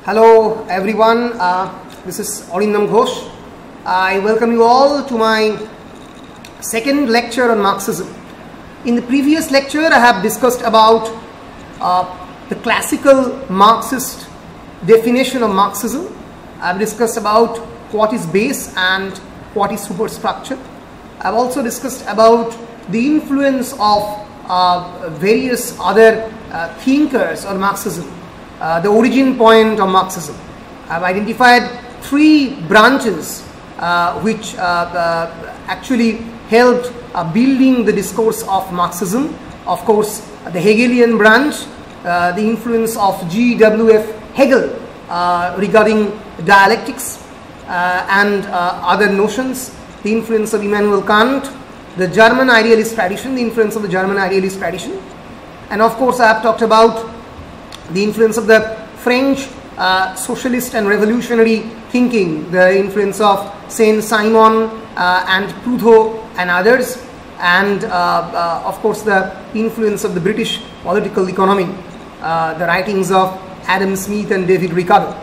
Hello everyone, this is Arindam Ghosh. I welcome you all to my second lecture on Marxism. In the previous lecture I have discussed about the classical Marxist definition of Marxism. I have discussed about what is base and what is superstructure. I have also discussed about the influence of various other thinkers on Marxism. The origin point of Marxism. I have identified three branches which actually helped building the discourse of Marxism. Of course, the Hegelian branch, the influence of G.W.F. Hegel regarding dialectics and other notions, the influence of Immanuel Kant, the German idealist tradition, the influence of the German idealist tradition, and of course I have talked about the influence of the French socialist and revolutionary thinking, the influence of Saint-Simon and Proudhon and others, and of course the influence of the British political economy, the writings of Adam Smith and David Ricardo.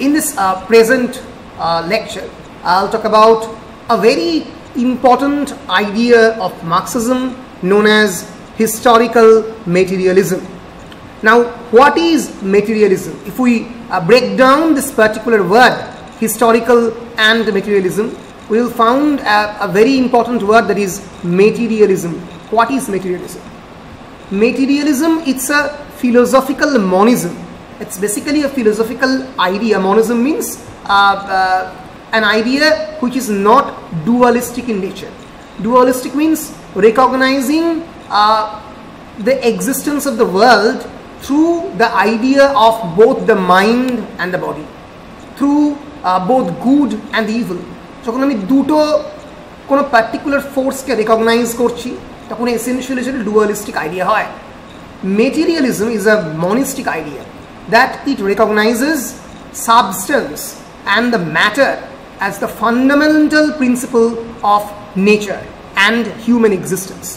In this present lecture, I'll talk about a very important idea of Marxism known as historical materialism. Now, what is materialism? If we break down this particular word, historical and materialism, we will find a very important word, that is materialism. What is materialism? Materialism, it's a philosophical monism. It's basically a philosophical idea. Monism means an idea which is not dualistic in nature. Dualistic means recognizing the existence of the world through the idea of both the mind and the body, through both good and evil. যখন আমি দুটো কোনো particular ফোর্সকে recognise করছি তখন essentially সেটা dualistic idea হয়। Materialism is a monistic idea that it recognises substance and the matter as the fundamental principle of nature and human existence.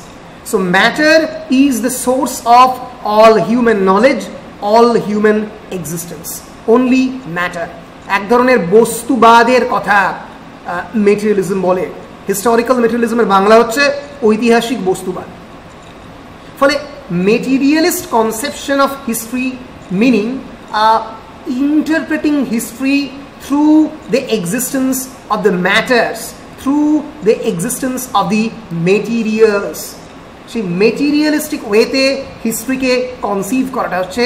So matter is the source of all human knowledge, all human existence. Only matter. এক ধরনের বস্তুবাদের কথা materialism বলে। Historical মেটেরিয়ালিজমের Bangla হচ্ছে ঐতিহাসিক বস্তুবাদ। ফলে materialist conception of history meaning interpreting history through the existence of the matters, through the existence of the materials. সেই materialistic ওয়েতে হিস্ট্রিকে কনসিভ করাটা হচ্ছে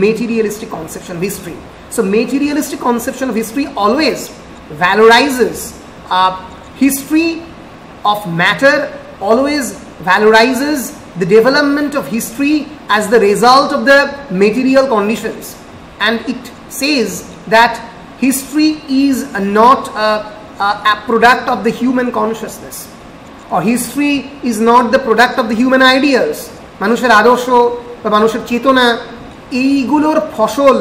materialistic conception of history. So materialistic conception of history always valorizes history of matter, always valorizes the development of history as the result of the material conditions, and it says that history is not a product of the human consciousness, or history is not the product of the human ideas. মানুষের আদর্শ বা মানুষের চেতনা এইগুলোর ফসল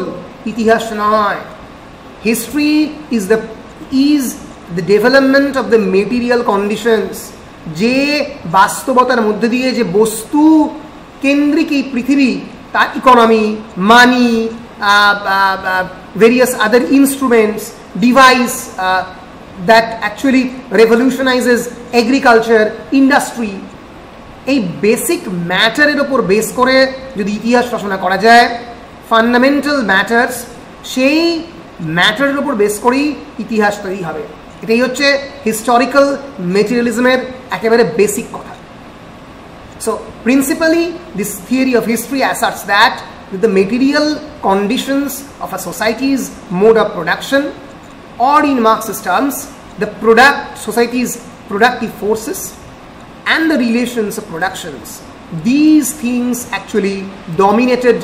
ইতিহাস নয়। History is the development of the material conditions, যে বাস্তবতার মধ্যে দিয়ে যে বস্তু কেন্দ্রিক এই পৃথিবী, তার economy, money, various other instruments, device that actually revolutionizes agriculture, industry. এই বেসিক ম্যাটারের ওপর বেস করে যদি ইতিহাস রচনা করা যায়, ফান্ডামেন্টাল ম্যাটার্স, সেই ম্যাটারের ওপর বেস করেই ইতিহাস তৈরি হবে। এটাই হচ্ছে হিস্টোরিক্যাল মেটেরিয়ালিজমের একেবারে বেসিক কথা। So principally this theory of history asserts that the material conditions of a society's mode of production, or in Marxist terms, the society's productive forces and the relations of productions, these things actually dominated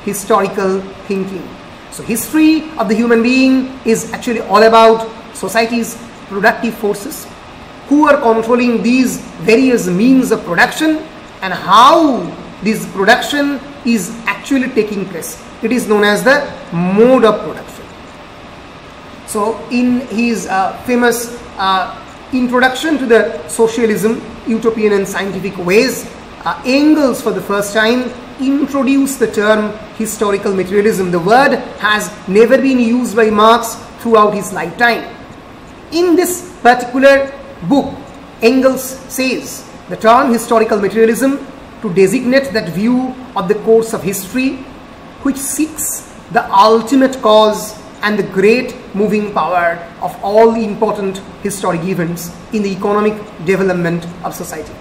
historical thinking. So history of the human being is actually all about society's productive forces, who are controlling these various means of production and how this production is actually taking place. It is known as the mode of production. So in his famous introduction to the Socialism, Utopian and Scientific Ways, Engels for the first time introduced the term historical materialism. The word has never been used by Marx throughout his lifetime. In this particular book, Engels says the term historical materialism to designate that view of the course of history which seeks the ultimate cause and the great moving power of all important historic events in the economic development of society,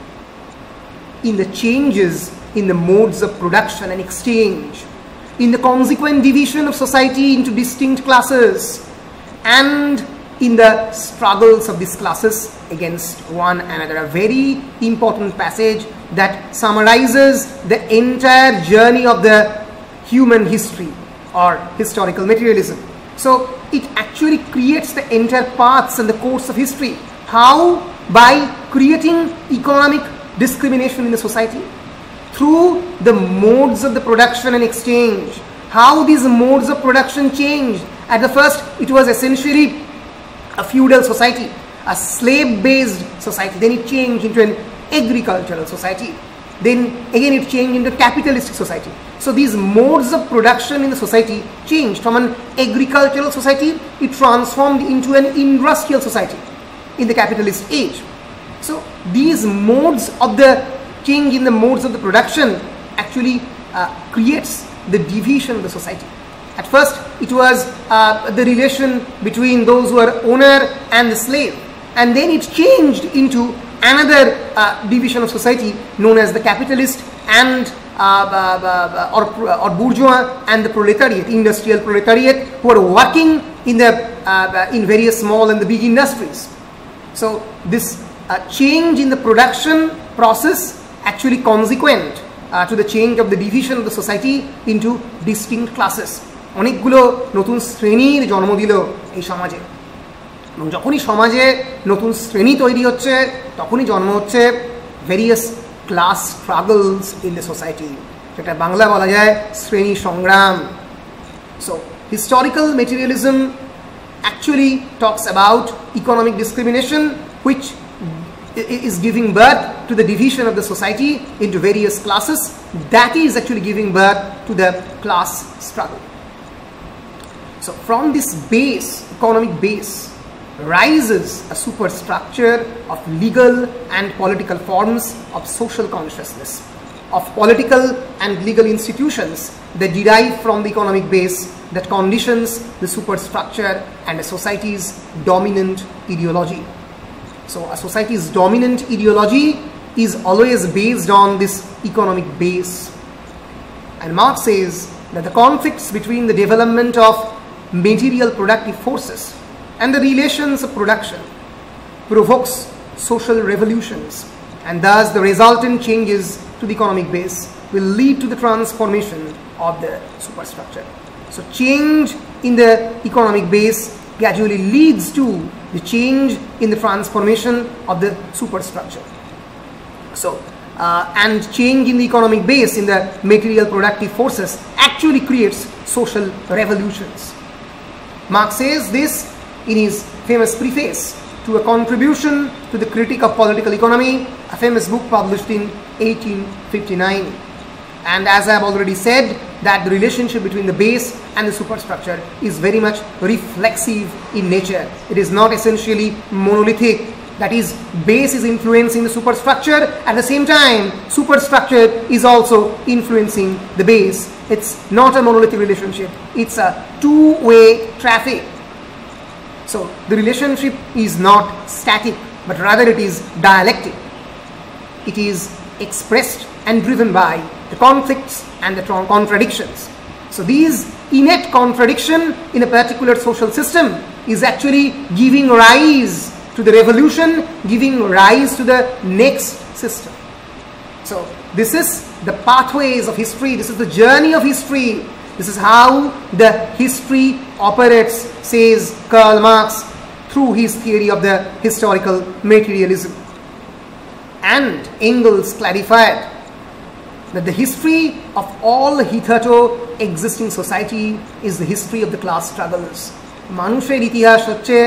in the changes in the modes of production and exchange, in the consequent division of society into distinct classes, and in the struggles of these classes against one another. A very important passage that summarizes the entire journey of the human history or historical materialism. So it actually creates the entire paths and the course of history. How? By creating economic discrimination in the society through the modes of the production and exchange. How these modes of production changed. At the first, it was essentially a feudal society, a slave-based society. Then it changed into an agricultural society. Then again it changed into a capitalistic society. So these modes of production in the society changed. From an agricultural society, it transformed into an industrial society in the capitalist age. So these modes of the change in the modes of the production actually creates the division of the society. At first, it was the relation between those who are owner and the slave, and then it changed into another division of society known as the capitalist and or bourgeois and the proletariat, industrial proletariat, who are working in the in various small and the big industries. So this change in the production process actually consequent to the change of the division of the society into distinct classes. অনেকগুলো নতুন শ্রেণীর জন্ম দিল এই সমাজে, এবং যখনই সমাজে নতুন শ্রেণী তৈরি হচ্ছে তখনই জন্ম হচ্ছে various class struggles in the society, যেটা বাংলা বলা যায় শ্রেণী সংগ্রাম। So historical materialism actually talks about economic discrimination which is giving birth to the division of the society into various classes. That is actually giving birth to the class struggle. So from this base, economic base, rises a superstructure of legal and political forms of social consciousness, of political and legal institutions that derive from the economic base that conditions the superstructure and a society's dominant ideology. So a society's dominant ideology is always based on this economic base. And Marx says that the conflicts between the development of material productive forces and the relations of production provokes social revolutions, and thus the resultant changes to the economic base will lead to the transformation of the superstructure. So change in the economic base gradually leads to the change in the transformation of the superstructure. So and change in the economic base in the material productive forces actually creates social revolutions. Marx says this in his famous preface to a contribution to the critique of political economy, a famous book published in 1859. And as I have already said, that the relationship between the base and the superstructure is very much reflexive in nature. It is not essentially monolithic. That is, base is influencing the superstructure. At the same time, superstructure is also influencing the base. It's not a monolithic relationship. It's a two-way traffic. So the relationship is not static, but rather it is dialectic. It is expressed and driven by the conflicts and the contradictions. So these innate contradiction in a particular social system is actually giving rise to the revolution, giving rise to the next system. So this is the pathways of history. This is the journey of history. This is how the history operates, says Karl Marx, through his theory of the historical materialism. And Engels clarified that the history of all hitherto existing society is the history of the class struggles. মানুষের ইতিহাস হচ্ছে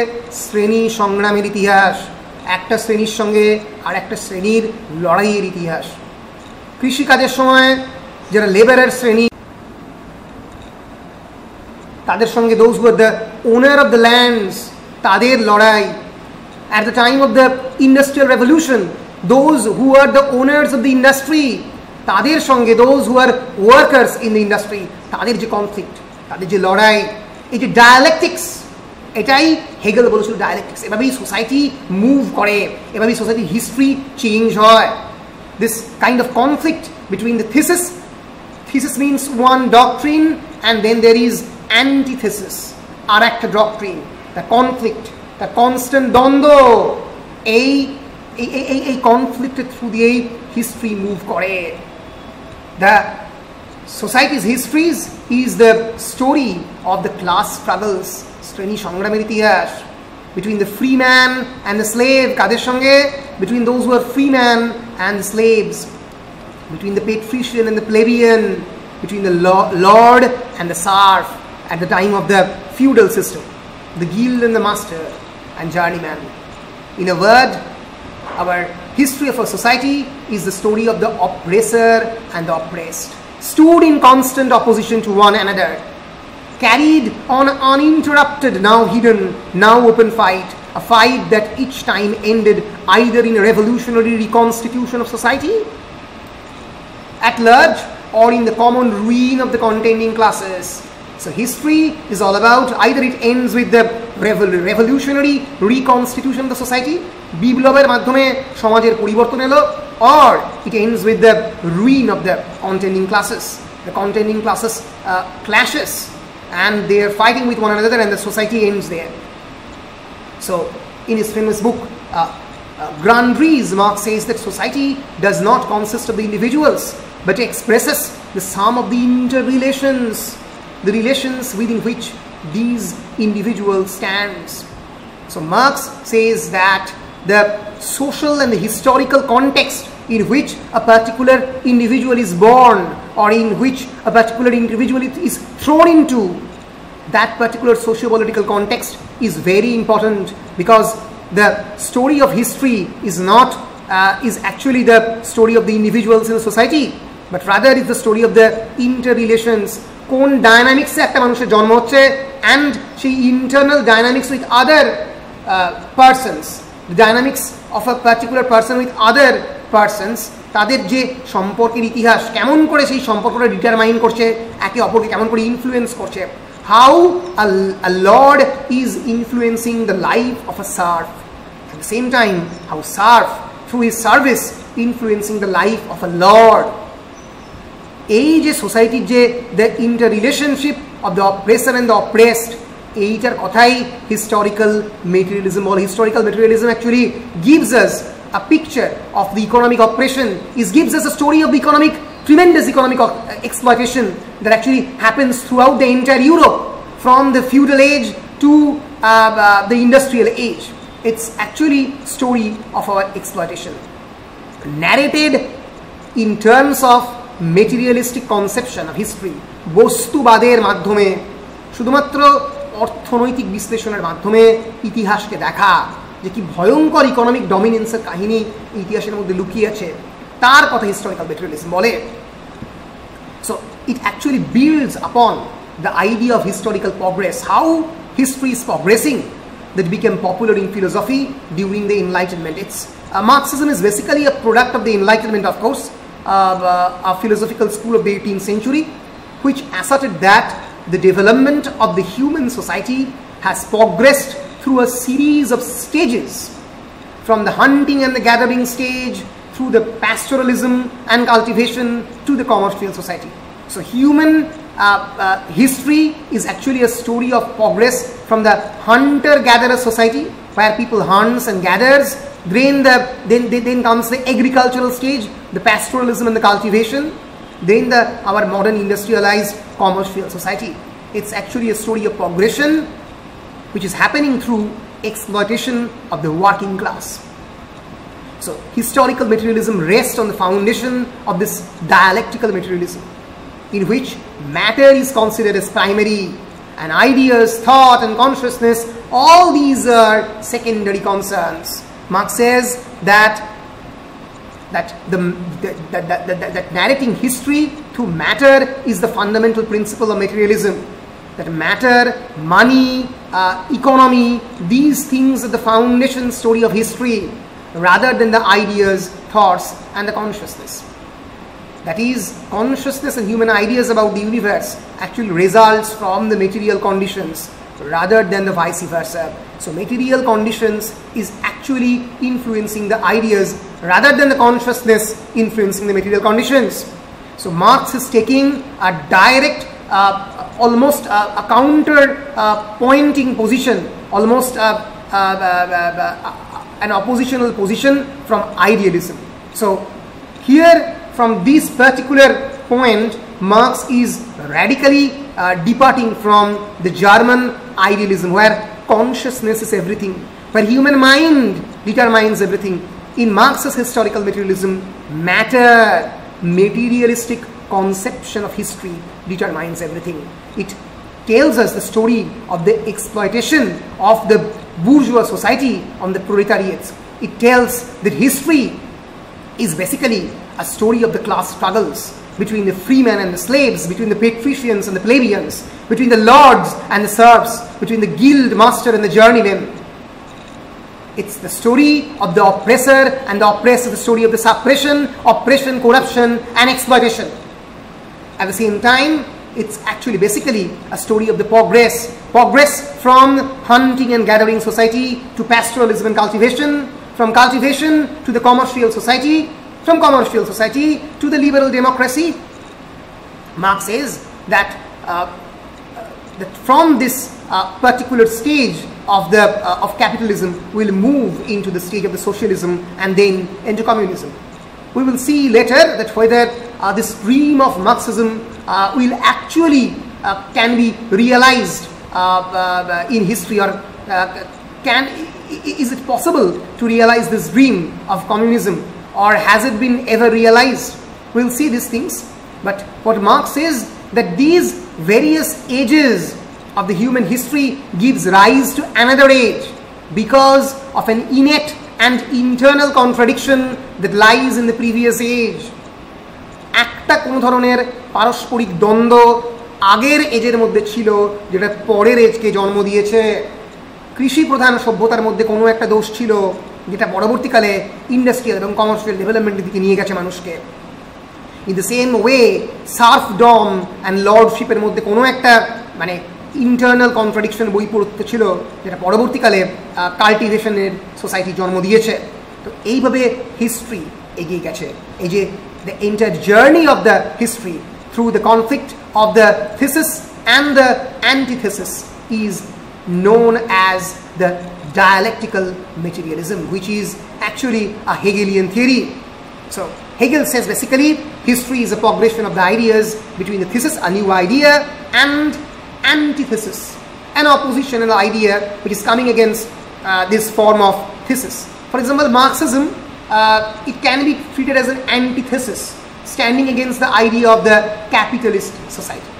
শ্রেণী সংগ্রামের ইতিহাস, একটা শ্রেণীর সঙ্গে আর একটা শ্রেণীর লড়াইয়ের ইতিহাস। কৃষিকাজের সময় যারা লেবারার শ্রেণী তাদের সঙ্গে those who are the owner of the lands তাদের লড়াই, at the time of the industrial revolution those who are the owners of the industry তাদের সঙ্গে those who are workers in the industry তাদের যে conflict, তাদের যে লড়াই, এই যে ডায়ালেকটিক্স, এটাই হেগেল বলেছিল ডায়ালেকটিক্স। এভাবেই সোসাইটি মুভ করে, এভাবেই সোসাইটির হিস্ট্রি চেঞ্জ হয়। This kind of conflict between the thesis, thesis means one doctrine and then there is antithesis, আর একটা doctrine, the conflict, the constant দ্বন্দ্ব, এই এই কনফ্লিক্টের থ্রু দিয়েই হিস্ট্রি মুভ করে। The society's histories is the story of the class struggles, শ্রেণী সংগ্রামের ইতিহাস, between the free man and the slave, কাদের সঙ্গে? between those who are free man and the slaves, between the patrician and the plebeian, between the lord and the serf at the time of the feudal system, the guild and the master and journeyman. In a word, our history of our society is the story of the oppressor and the oppressed, stood in constant opposition to one another, carried on uninterrupted, now hidden, now open fight, a fight that each time ended either in a revolutionary reconstitution of society at large or in the common ruin of the contending classes. So history is all about either it ends with the revolutionary reconstitution of the society, বিপ্লবের মাধ্যমে সমাজের পরিবর্তন এলো, or it ends with the ruin of the contending classes. The contending classes clashes and they are fighting with one another and the society ends there. So in his famous book Grundrisse, Marx says that society does not consist of the individuals but expresses the sum of the interrelations, the relations within which these individuals stands. So Marx says that the social and the historical context in which a particular individual is born or in which a particular individual is thrown into, that particular socio-political context is very important, because the story of history is not is actually the story of the individuals in the society, but rather is the story of the interrelations, কোন ডায়নামিক্সে একটা মানুষের জন্ম হচ্ছে and সেই internal dynamics with other persons, the dynamics of a particular person with other persons, তাদের যে সম্পর্কের ইতিহাস কেমন করে সেই সম্পর্কটা ডিটারমাইন করছে, একে অপরকে কেমন করে ইনফ্লুয়েন্স করছে, how a lord is influencing the life of a serf, at the same time how serf through his service influencing the life of a lord. এই যে সোসাইটির যে the interrelationship of the oppressor and the oppressed, এইটার কথাই historical materialism বলে। Historical materialism actually gives us a picture of the economic oppression, is gives us a story of the tremendous economic exploitation that actually happens throughout the entire Europe from the feudal age to the industrial age. It's actually story of our exploitation narrated in terms of materialistic conception of history, বস্তুবাদের মাধ্যমে, শুধুমাত্র অর্থনৈতিক বিশ্লেষণের মাধ্যমে ইতিহাসকে দেখা যে কি ভয়ঙ্কর ইকোনমিক ডমিনেন্সের কাহিনী ইতিহাসের মধ্যে লুকিয়ে আছে, তার কথা হিস্টোরিক্যাল মেটেরিয়ালিজম বলে। So it actually builds upon the idea of historical progress, how history is progressing, that became popular in philosophy during the Enlightenment. It's Marxism is basically a product of the Enlightenment, of course, a philosophical school of the 18th century, which asserted that the development of the human society has progressed through a series of stages, from the hunting and the gathering stage through the pastoralism and cultivation to the commercial society. So human history is actually a story of progress from the hunter-gatherer society where people hunts and gathers, then comes the agricultural stage, the pastoralism and the cultivation, then our modern industrialized commercial society. It's actually a story of progression which is happening through exploitation of the working class. So historical materialism rests on the foundation of this dialectical materialism, in which matter is considered as primary and ideas, thought and consciousness, all these are secondary concerns. Marx says that that that narrating history through matter is the fundamental principle of materialism. That matter, money, economy, these things are the foundation story of history, rather than the ideas, thoughts, and the consciousness. That is, consciousness and human ideas about the universe actually results from the material conditions rather than the vice versa. So material conditions is actually influencing the ideas rather than the consciousness influencing the material conditions. So Marx is taking a direct, almost a counter pointing position, almost an oppositional position from idealism. So here, from this particular point, Marx is radically departing from the German idealism, where consciousness is everything, where human mind determines everything. In Marx's historical materialism, matter, materialistic conception of history determines everything. It tells us the story of the exploitation of the bourgeois society on the proletariats. It tells that history is basically a story of the class struggles between the freemen and the slaves, between the patricians and the plebeians, between the lords and the serfs, between the guild master and the journeyman. It's the story of the oppressor and the oppressed, the story of the suppression, oppression, corruption, and exploitation. At the same time, it's actually basically a story of the progress from hunting and gathering society to pastoralism and cultivation, from cultivation to the commercial society, from commercial society to the liberal democracy. Marx says that that from this particular stage of capitalism will move into the stage of the socialism and then into communism. We will see later that whether this dream of Marxism will actually can be realized in history, or is it possible to realize this dream of communism, or has it been ever realized? We'll see these things. But what Marx says, that these various ages of the human history gives rise to another age because of an innate and internal contradiction that lies in the previous age. একটা কোন ধরনের পারস্পরিক দ্বন্দ্ব আগের এজের মধ্যে ছিল, যেটা পরের এজকে জন্ম দিয়েছে। কৃষি প্রধান সভ্যতার মধ্যে কোনো একটা দোষ ছিল, যেটা পরবর্তীকালে ইন্ডাস্ট্রিয়াল এবং কমার্শিয়াল ডেভেলপমেন্টের দিকে নিয়ে গেছে মানুষকে। In the same way serfdom and লর্ডশিপের মধ্যে কোনো একটা মানে ইন্টারনাল কন্ট্রাডিকশন বৈপরীত্য ছিল, যেটা পরবর্তীকালে কাল্টিভেশনের সোসাইটি জন্ম দিয়েছে। তো এইভাবে হিস্ট্রি এগিয়ে গেছে। এই যে the entire journey of the history through the conflict of the thesis and the antithesis is known as the dialectical materialism, which is actually a Hegelian theory. So Hegel says basically history is a progression of the ideas between the thesis, a new idea, and antithesis, an oppositional idea which is coming against this form of thesis. For example, Marxism, it can be treated as an antithesis, standing against the idea of the capitalist society.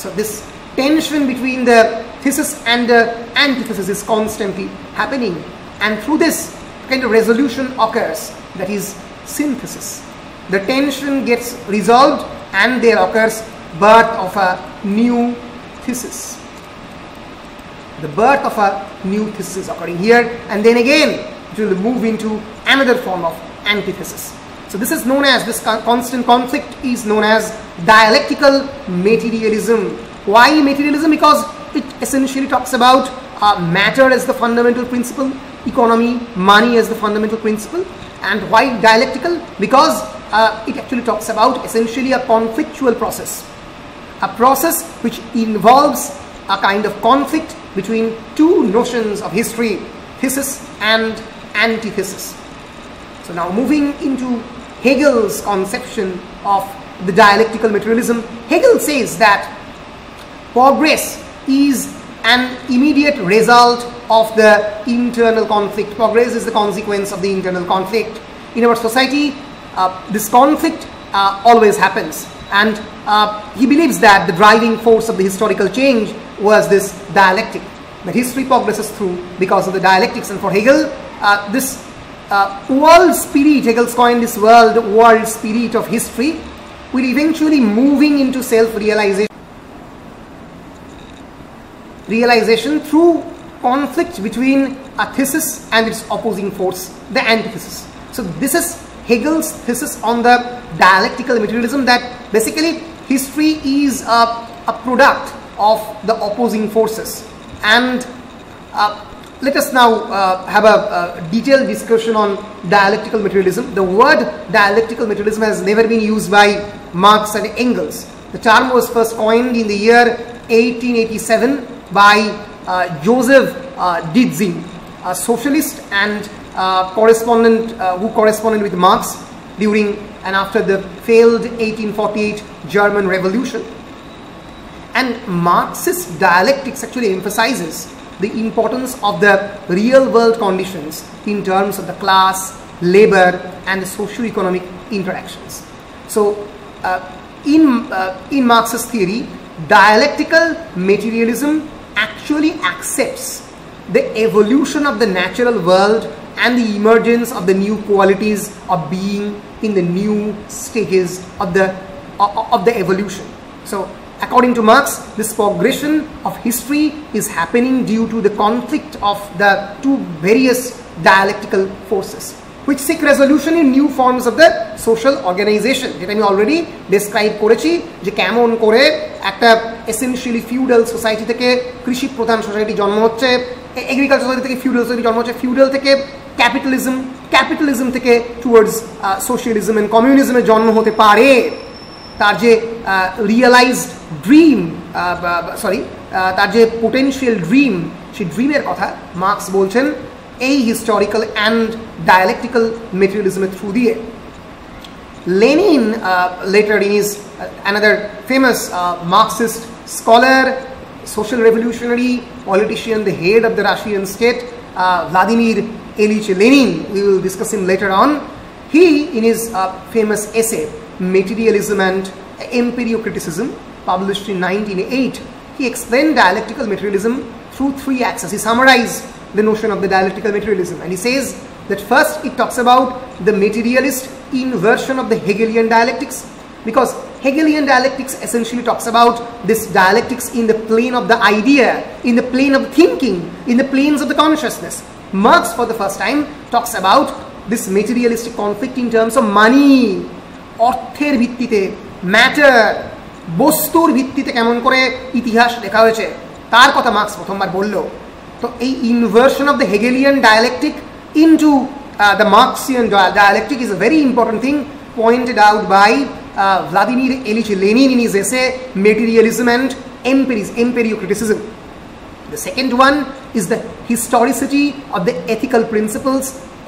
So this tension between the thesis and the antithesis is constantly happening, and through this kind of resolution occurs, that is synthesis. The tension gets resolved and there occurs birth of a new thesis. The birth of a new thesis is occurring here, and then again it will move into another form of antithesis. So this is known as, this constant conflict is known as dialectical materialism. Why materialism? Because it essentially talks about matter as the fundamental principle, economy, money as the fundamental principle. And why dialectical? Because it actually talks about essentially a conflictual process, a process which involves a kind of conflict between two notions of history, thesis and antithesis. So now moving into Hegel's conception of the dialectical materialism, Hegel says that progress is an immediate result of the internal conflict. Progress is the consequence of the internal conflict. In our society, this conflict always happens, and he believes that the driving force of the historical change was this dialectic, that history progresses through because of the dialectics. And for Hegel, this world spirit, Hegel coined this world spirit of history, will eventually moving into self-realization through conflict between a thesis and its opposing force, the antithesis. So this is Hegel's thesis on the dialectical materialism, that basically history is a product of the opposing forces. And let us now have a detailed discussion on dialectical materialism. The word dialectical materialism has never been used by Marx and Engels. The term was first coined in the year 1887 by Joseph Ditzing, a socialist and correspondent who corresponded with Marx during and after the failed 1848 German Revolution. And Marxist dialectics actually emphasizes the importance of the real world conditions in terms of the class, labor and the socio-economic interactions. So in Marxist theory, dialectical materialism actually accepts the evolution of the natural world and the emergence of the new qualities of being in the new stages of the evolution. So according to Marx, this progression of history is happening due to the conflict of the two various dialectical forces, which seek resolution in new forms of the social organization. যেটা আমি already describe করেছি যে কেমন করে একটা essentially feudal society থেকে কৃষি প্রধান সোসাইটি জন্ম হচ্ছে, এগ্রিকালচার সোসাইটি থেকে ফিউডাল সোসাইটি জন্ম হচ্ছে, ফিউডাল থেকে ক্যাপিটালিজম, ক্যাপিটালিজম থেকে টুয়ার্ডস সোশ্যালিজম এন্ড কমিউনিজমের জন্ম হতে পারে। তার যে রিয়েলাইজড ড্রিম, তার যে পোটেনশিয়াল ড্রিম, সেই ড্রিমের কথা মার্কস বলছেন এই হিস্টোরিক্যাল অ্যান্ড ডায়ালেক্টিক্যাল মেটেরিয়ালিজমের থ্রু দিয়ে। Lenin later in his another famous Marxist scholar, social revolutionary, politician, the head of the Russian state, Vladimir Ilyich Lenin, we will discuss him later on. He, in his famous essay Materialism and Empirio-Criticism, published in 1908, he explained dialectical materialism through three axes. He summarized the notion of the dialectical materialism, and he says that first it talks about the materialist inversion of the Hegelian dialectics, because Hegelian dialectics essentially talks about this dialectics in the plane of the idea, in the plane of thinking, in the planes of the consciousness. Marx for the first time talks about this materialistic conflict in terms of money, অর্থের ভিত্তিতে, matter, বস্তুর ভিত্তিতে কেমন করে ইতিহাস লেখা হয়েছে তার কথা মার্ক্স প্রথমবার বলল। তো এই inversion of the Hegelian dialectic into the Marxian dialectic is a very important thing pointed out by Vladimir Ilyich Lenin in his essay Materialism and Empirio-Criticism. The second one is the historicity of the ethical principles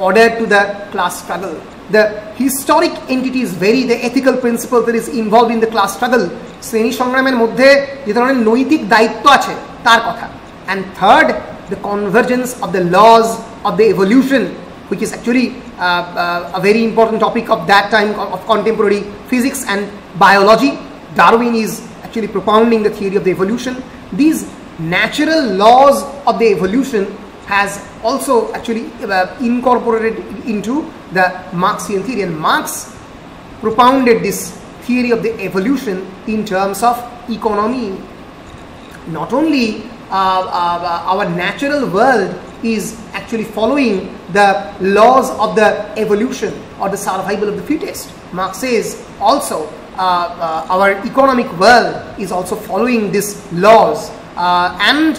ordered to the class struggle. The historic entities vary the ethical principle that is involved in the class struggle. শ্রেণী সংগ্রামের মধ্যে যে ধরনের নৈতিক দায়িত্ব আছে তার কথা। And third, the convergence of the laws of the evolution, which is actually a very important topic of that time of contemporary physics and biology. Darwin is actually propounding the theory of the evolution. These natural laws of the evolution has also actually incorporated into the Marxian theory, and Marx propounded this theory of the evolution in terms of economy. Not only our natural world is actually following the laws of the evolution or the survival of the fittest. Marx says also our economic world is also following these laws, and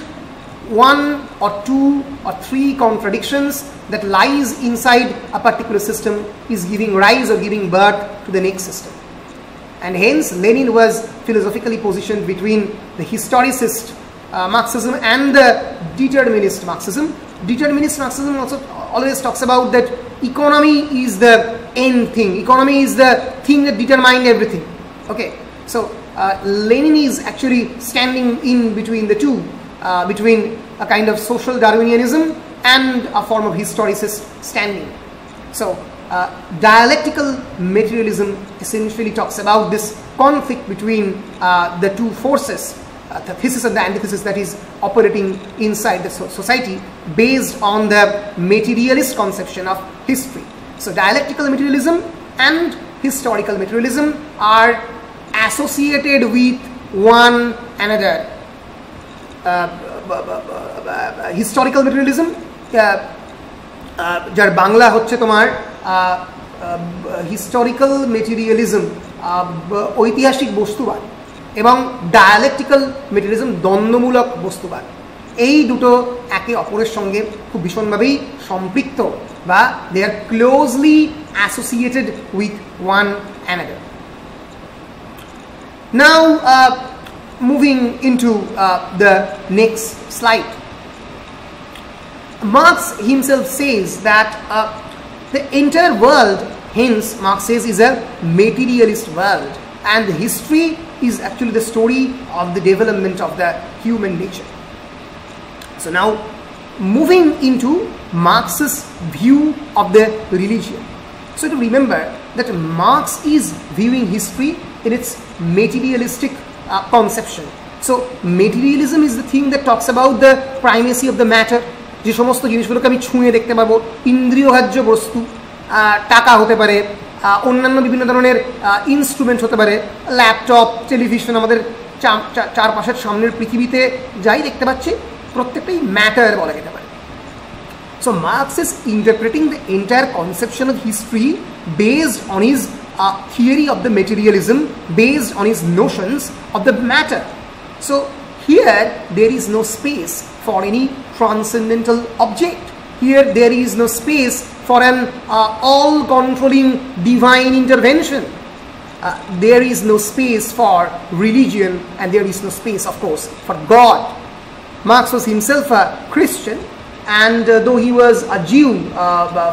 one or two or three contradictions that lies inside a particular system is giving rise or giving birth to the next system. And hence Lenin was philosophically positioned between the historicist Marxism and the determinist Marxism. Determinist Marxism also always talks about that economy is the end thing. Economy is the thing that determines everything. Okay, so Lenin is actually standing in between the two, between a kind of social Darwinianism and a form of historicist standing. So dialectical materialism essentially talks about this conflict between the two forces, the thesis and the antithesis that is operating inside the society based on the materialist conception of history. So dialectical materialism and historical materialism are associated with one another. Historical materialism jar bangla hocche tomar historical materialism ঐতিহাসিক বস্তুবাদ এবং dialectical materialism দ্বন্দ্বমূলক বস্তুবাদ, এই দুটো একে অপরের সঙ্গে খুব ভীষণভাবেই সম্পৃক্ত বা they are closely associated with one another. Now moving into the next slide, Marx himself says that the entire world, hence Marx says, is a materialist world, and the history is actually the story of the development of the human nature. So now moving into Marx's view of the religion. So to remember that Marx is viewing history in its materialistic conception. So materialism is the thing that talks about the primacy of the matter, যে সমস্ত জিনিসগুলোকে আমি ছুঁয়ে দেখতে পাবো, ইন্দ্রিয়গ্রাহ্য বস্তু, টাকা হতে পারে, অন্যান্য বিভিন্ন ধরনের ইনস্ট্রুমেন্ট হতে পারে, ল্যাপটপ, টেলিভিশন, আমাদের চারপাশের সামনের পৃথিবীতে যাই দেখতে পাচ্ছি প্রত্যেকটাই ম্যাটার বলা যেতে পারে। So Marx is interpreting the entire conception of history based on his theory of the materialism, based on his notions of the matter. So here there is no space for any transcendental object. Here there is no space for an all-controlling divine intervention. There is no space for religion, and there is no space, of course, for God. Marx was himself a Christian, and though he was a Jew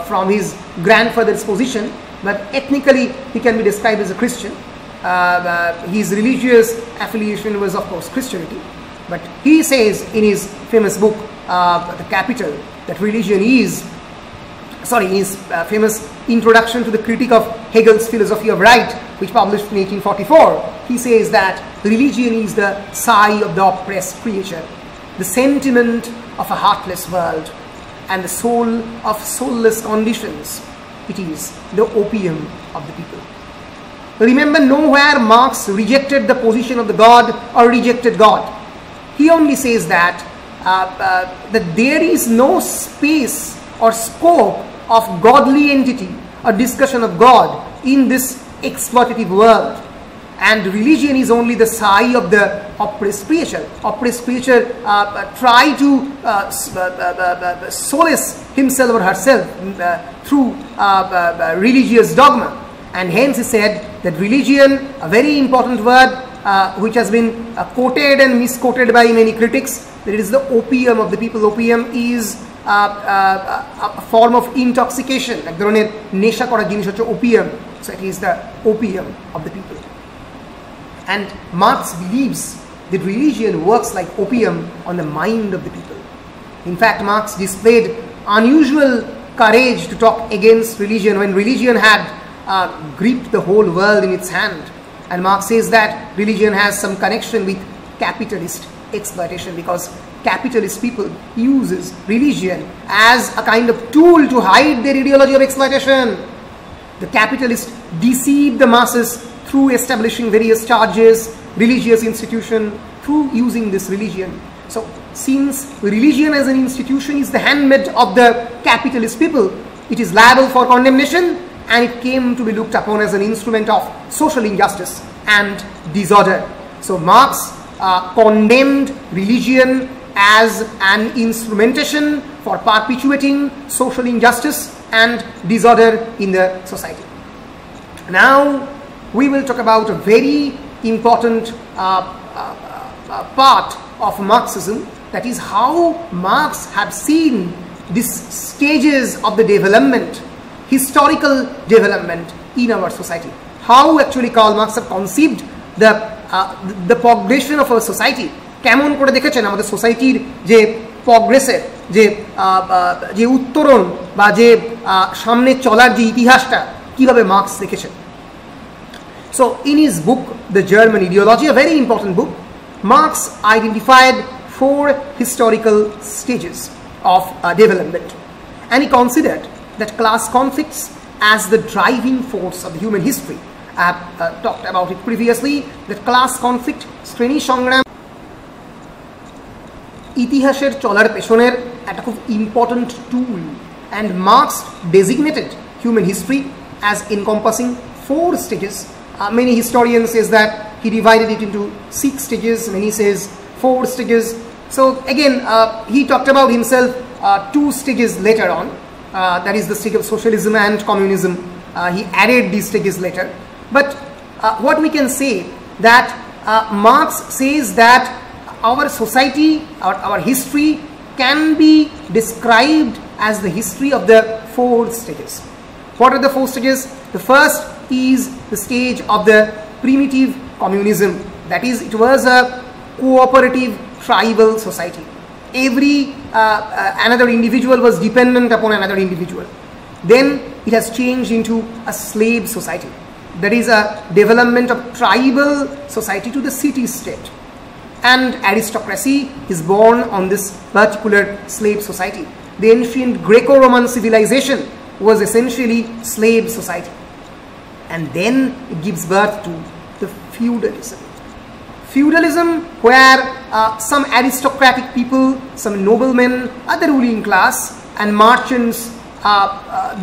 from his grandfather's position, but ethnically he can be described as a Christian. His religious affiliation was, of course, Christianity. But he says in his famous book, The Capital, that religion is, in his famous introduction to the critique of Hegel's philosophy of right, which published in 1844, he says that religion is the sigh of the oppressed creature, the sentiment of a heartless world, and the soul of soulless conditions. It is the opium of the people. Remember, nowhere Marx rejected the position of the God or rejected God. He only says that that there is no space or scope of godly entity or discussion of God in this exploitative world, and religion is only the sigh of the oppressed creature. Oppressed creature try to solace himself or herself through religious dogma, and hence he said that religion, a very important word which has been quoted and misquoted by many critics, that it is the opium of the people. Opium is a form of intoxication, এক ধরনের নেশা করার জিনিস হচ্ছে opium. So it is the opium of the people. And Marx believes that religion works like opium on the mind of the people. In fact, Marx displayed unusual courage to talk against religion when religion had gripped the whole world in its hand. And Marx says that religion has some connection with capitalist exploitation, because capitalist people uses religion as a kind of tool to hide their ideology of exploitation. The capitalists deceive the masses through establishing various charges, religious institution, through using this religion. So since religion as an institution is the handmaid of the capitalist people, it is liable for condemnation, and it came to be looked upon as an instrument of social injustice and disorder. So Marx condemned religion as an instrumentation for perpetuating social injustice and disorder in the society. Now we will talk about a very important part of Marxism, that is how Marx had seen these stages of the development, historical development in our society. How actually Karl Marx have conceived the progression of our society. কেমন করে দেখেছেন আমাদের সোসাইটির যে প্রগ্রেসের যে উত্তরণ বা যে সামনে চলার যে ইতিহাসটা কিভাবে মার্কস দেখেছেন। So in his book, The German Ideology, a very important book, Marx identified 4 historical stages of development, and he considered that class conflicts as the driving force of the human history. I have talked about it previously, that class conflict শ্রেণী সংগ্রাম ইতিহাসের চলার পেছনের একটা খুব important tool, and Marx designated human history as encompassing 4 stages. Many historians says that he divided it into 6 stages, many says 4 stages. So again, he talked about himself 2 stages later on, that is the stage of socialism and communism. He added these stages later. But what we can say that Marx says that our society, our history can be described as the history of the 4 stages. What are the 4 stages? The first is the stage of the primitive communism. That is, it was a cooperative tribal society. Every another individual was dependent upon another individual. Then it has changed into a slave society. That is a development of tribal society to the city state. And aristocracy is born on this particular slave society. The ancient Greco-Roman civilization was essentially slave society. And then it gives birth to the feudalism. Feudalism, where some aristocratic people, some noblemen are the ruling class, and merchants,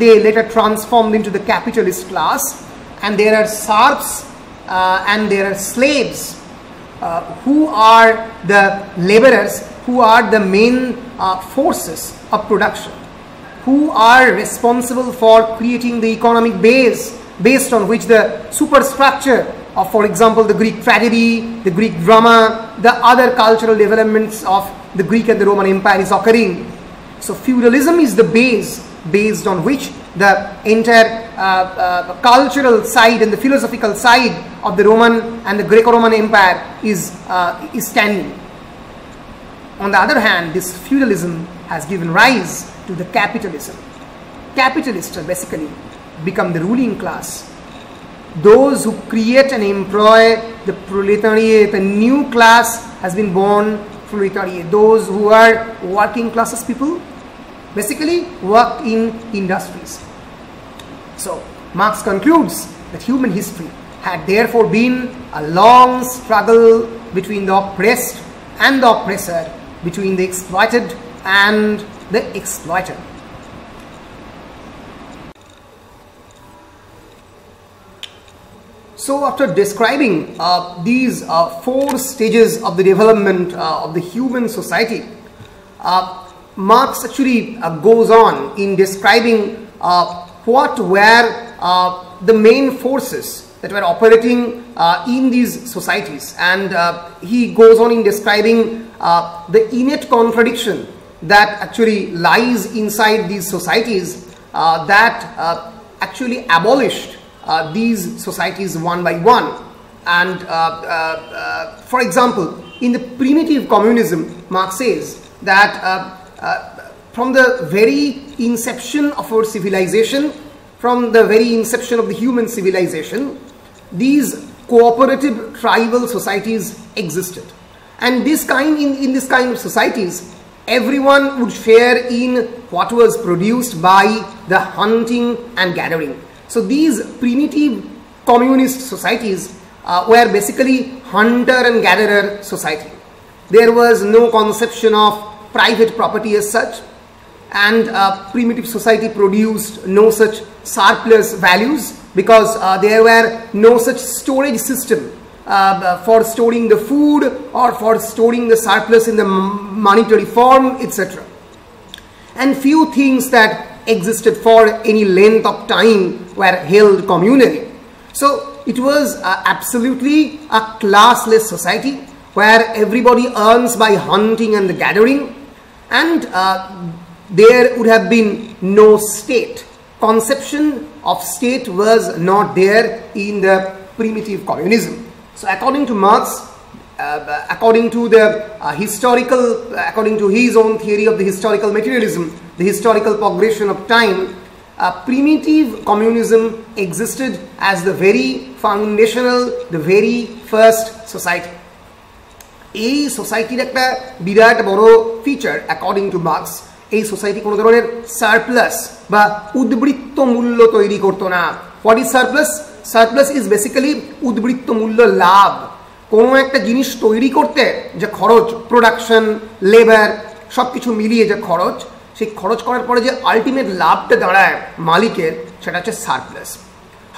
they later transformed into the capitalist class, and there are serfs and there are slaves who are the laborers, who are the main forces of production, who are responsible for creating the economic base based on which the superstructure of, for example, the Greek tragedy, the Greek drama, the other cultural developments of the Greek and the Roman Empire is occurring. So feudalism is the base based on which the entire cultural side and the philosophical side of the Roman and the Greco-Roman Empire is standing. On the other hand, this feudalism has given rise to the capitalism. Capitalists are basically become the ruling class. Those who create and employ the proletariat, a new class has been born, proletariat. Those who are working classes people basically work in industries. So Marx concludes that human history had therefore been a long struggle between the oppressed and the oppressor, between the exploited and the exploiter. So after describing these 4 stages of the development of the human society, Marx actually goes on in describing what were the main forces that were operating in these societies, and he goes on in describing the innate contradiction that actually lies inside these societies that actually abolished these societies one by one. And for example, in the primitive communism, Marx says that from the very inception of our civilization, from the very inception of the human civilization, these cooperative tribal societies existed. And in this kind of societies, everyone would share in what was produced by the hunting and gathering. So these primitive communist societies were basically hunter and gatherer society. There was no conception of private property as such, and primitive society produced no such surplus values, because there were no such storage system for storing the food or for storing the surplus in the monetary form, etc. And few things that existed for any length of time were held communally. So it was absolutely a classless society where everybody earns by hunting and the gathering, and there would have been no state. Conception of state was not there in the primitive communism. So according to Marx, according to his own theory of the historical materialism, the historical progression of time, primitive communism existed as the very foundational, the very first society. এই সোসাইটির একটা বিরাট বড় feature according to marks, এই society কোনো ধরনের surplus বা উদ্বৃত্ত মূল্য তৈরি করতো না। What is surplus? Surplus is basically উদ্বৃত্ত মূল্য লাভ। কোনো একটা জিনিস তৈরি করতে যে খরচ, প্রোডাকশন, লেবার সব কিছু মিলিয়ে যে খরচ, সেই খরচ করার পরে যে আলটিমেট লাভটা দাঁড়ায় মালিকের, সেটা হচ্ছে surplus.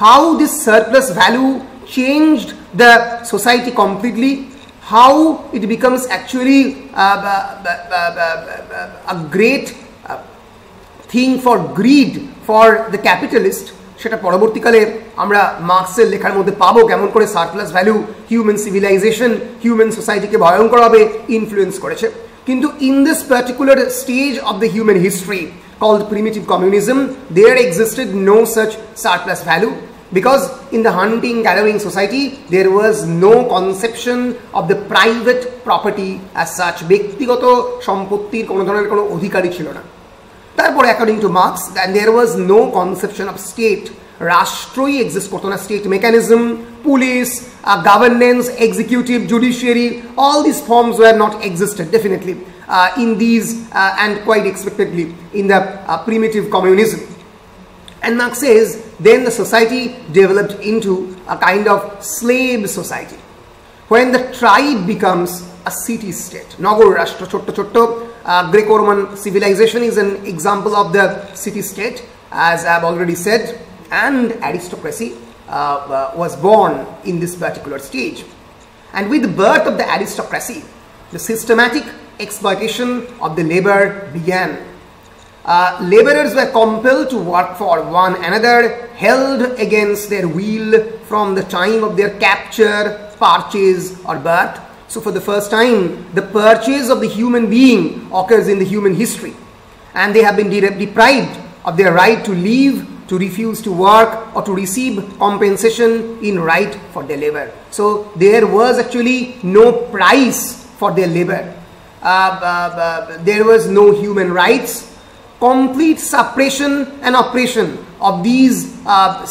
How this surplus value changed the society completely, how it becomes actually a great thing for greed for the capitalist, সেটা পরবর্তীকালে আমরা মার্কসের লেখার মধ্যে পাবো, কেমন করে surplus value human civilisation, human সোসাইটিকে ভয়ঙ্করভাবে ইনফ্লুয়েন্স করেছে। কিন্তু in this particular stage of the human history called primitive communism, there existed no such surplus value, because in the hunting gathering society there was no conception of the private property as such. ব্যক্তিগত সম্পত্তির কোনো ধরনের কোনো অধিকারই ছিল না। তারপরে according to Marx, then there was no conception of state. রাষ্ট্রই exist করতো না। State mechanism, police, governance, executive, judiciary, all these forms were not existed definitely in these and quite expectedly in the primitive communism. And Marx says then the society developed into a kind of slave society, when the tribe becomes a city state. Nagor rashtra, chotto chotto Greco-Roman civilization is an example of the city state, as I have already said, and aristocracy was born in this particular stage. And with the birth of the aristocracy, the systematic exploitation of the labor began. Laborers were compelled to work for one another, held against their will from the time of their capture, purchase or birth. So for the first time, the purchase of the human being occurs in the human history, and they have been deprived of their right to live, to refuse to work, or to receive compensation in right for their labor. So there was actually no price for their labor. There was no human rights. Complete suppression and oppression of these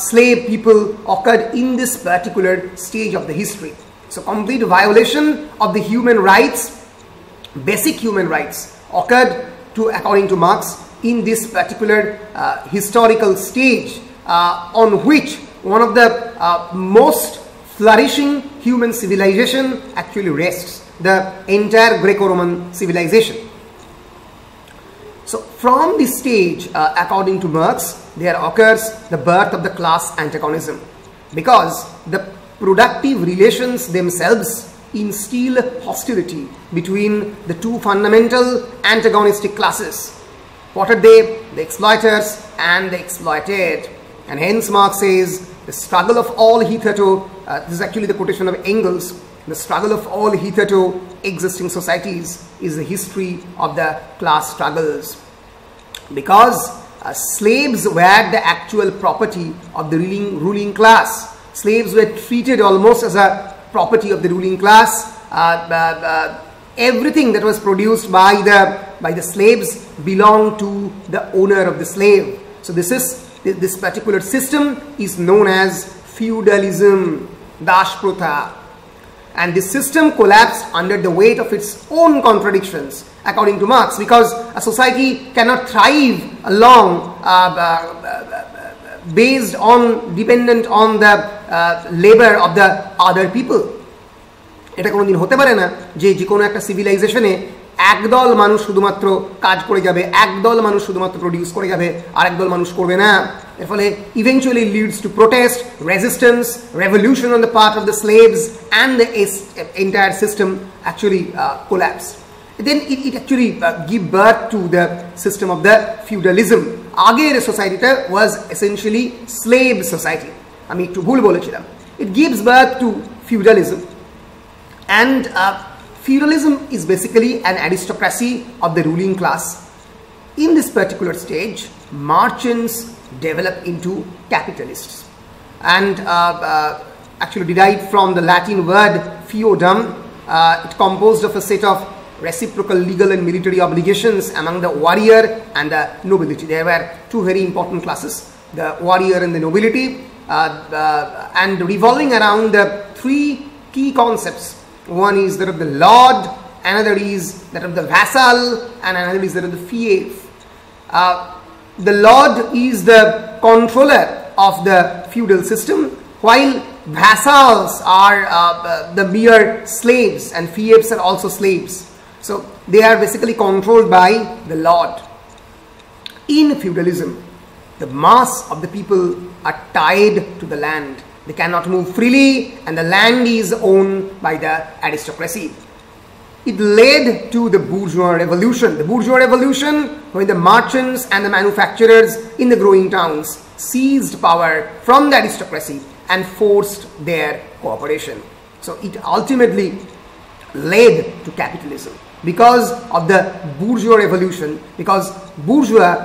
slave people occurred in this particular stage of the history. So complete violation of the human rights, basic human rights, occurred according to Marx in this particular historical stage on which one of the most flourishing human civilization actually rests, the entire Greco-Roman civilization. So from this stage, according to Marx, there occurs the birth of the class antagonism, because the productive relations themselves instill hostility between the two fundamental antagonistic classes. What are they? The exploiters and the exploited. And hence Marx says, the struggle of all hitherto, this is actually the quotation of Engels, the struggle of all hitherto existing societies is the history of the class struggles. Because slaves were the actual property of the ruling class. Slaves were treated almost as a property of the ruling class. Everything that was produced by the slaves belonged to the owner of the slave. So this particular system is known as feudalism, dash protha. And this system collapsed under the weight of its own contradictions, according to Marx, because a society cannot thrive along based on, dependent on the labor of the other people. এটা কোনোদিন হতে পারে না যে কোনো একটা সিভিলাইজেশনে একদল মানুষ শুধুমাত্র কাজ করে যাবে, একদল মানুষ শুধুমাত্র প্রডিউস করে যাবে, আর একদল মানুষ করবে না। এর ফলে eventually leads to protest, resistance, revolution on the part of the slaves, and the entire system actually collapse. Then it actually give birth to the system of the feudalism. আগের সোসাইটিটা was essentially slave society, আমি একটু ভুল বলেছিলাম। It gives birth to feudalism, and feudalism is basically an aristocracy of the ruling class. In this particular stage, merchants develop into capitalists, and actually derived from the Latin word feudum. It composed of a set of reciprocal legal and military obligations among the warrior and the nobility. There were two very important classes, the warrior and the nobility, and revolving around the three key concepts One is that of the lord, another is that of the vassal, and another is that of the fief. The lord is the controller of the feudal system, while vassals are the mere slaves, and fiefs are also slaves. So they are basically controlled by the lord. In feudalism, the mass of the people are tied to the land. They cannot move freely, and the land is owned by the aristocracy. It led to the bourgeois revolution. The bourgeois revolution, when the merchants and the manufacturers in the growing towns seized power from the aristocracy and forced their cooperation. So it ultimately led to capitalism because of the bourgeois revolution, because bourgeois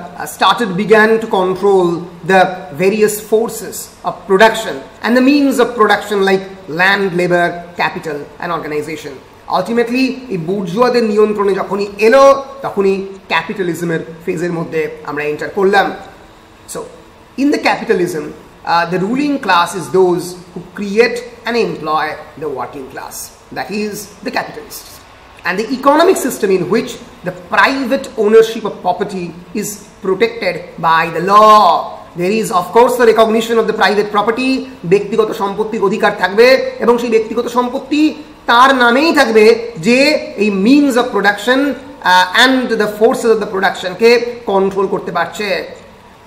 began to control the various forces of production and the means of production like land, labor, capital and organization. Ultimately, এই বুর্জোয়াদের নিয়ন্ত্রণে যখনই এলো তখনই ক্যাপিটালিজমের ফেজের মধ্যে আমরা enter করলাম। So, in the capitalism, the ruling class is those who create and employ the working class, that is, the capitalists. And the economic system in which the private ownership of property is protected by the law. There is, of course, the recognition of the private property. ব্যক্তিগত সম্পত্তির অধিকার থাকবে এবং সেই ব্যক্তিগত সম্পত্তি তার নামেই থাকবে যে এই means of production and the forces of the production K control করতে পারছে।